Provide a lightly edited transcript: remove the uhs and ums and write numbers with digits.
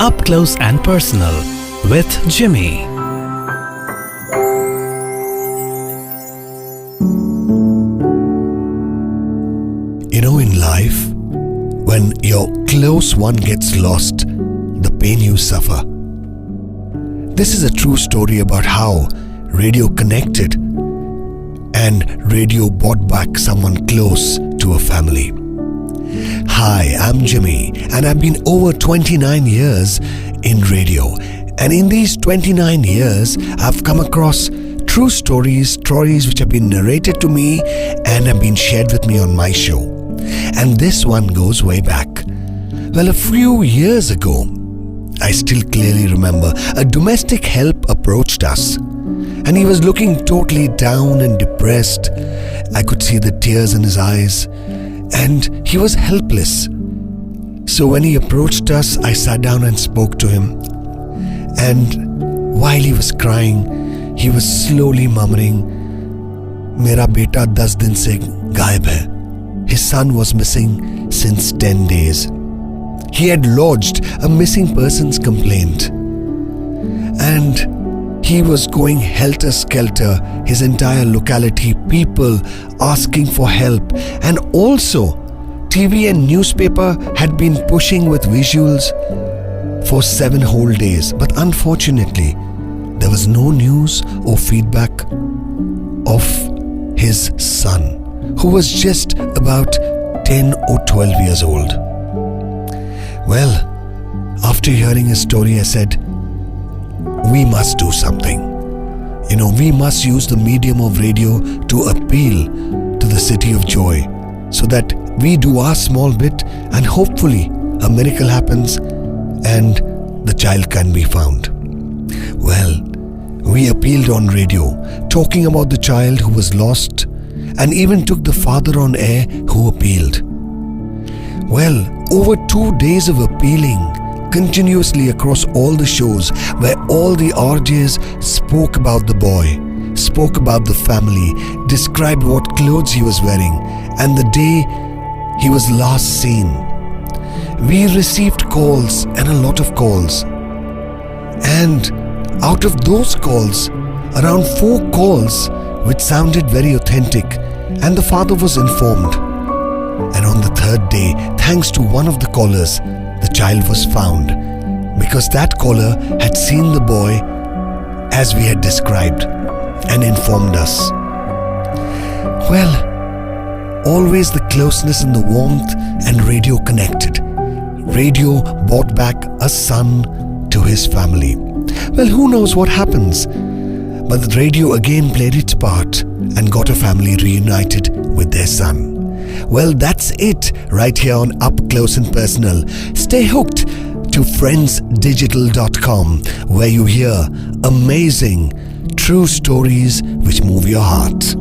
Up Close and Personal with Jimmy. You know, in life, when your close one gets lost, the pain you suffer. This is a true story about how radio connected and radio brought back someone close to a family. Hi, I'm Jimmy, and I've been over 29 years in radio. And in these 29 years, I've come across true stories which have been narrated to me and have been shared with me on my show. And this one goes way back. Well, a few years ago, I still clearly remember, a domestic help approached us. And he was looking totally down and depressed. I could see the tears in his eyes. And he was helpless. So when he approached us, I sat down and spoke to him. And while he was crying, he was slowly murmuring, "Mera beta 10 din se gayab hai." His son was missing since 10 days. He had lodged a missing persons complaint. And he was going helter-skelter, his entire locality, people asking for help. And also, TV and newspaper had been pushing with visuals for 7 whole days. But unfortunately, there was no news or feedback of his son, who was just about 10 or 12 years old. Well, after hearing his story, I said, we must do something. You know, we must use the medium of radio to appeal to the city of joy so that we do our small bit and hopefully a miracle happens and the child can be found. Well, we appealed on radio, talking about the child who was lost, and even took the father on air who appealed. Well, over 2 days of appealing continuously across all the shows, where all the RJs spoke about the boy, spoke about the family, described what clothes he was wearing, and the day he was last seen. We received calls and a lot of calls. And out of those calls, around 4 calls which sounded very authentic, and the father was informed. And on the 3rd day, thanks to one of the callers, the child was found, because that caller had seen the boy as we had described and informed us. Well, always the closeness and the warmth, and radio connected. Radio brought back a son to his family. Well, who knows what happens? But the radio again played its part and got a family reunited with their son. Well, that's it right here on Up Close and Personal. Stay hooked to friendsdigital.com, where you hear amazing, true stories which move your heart.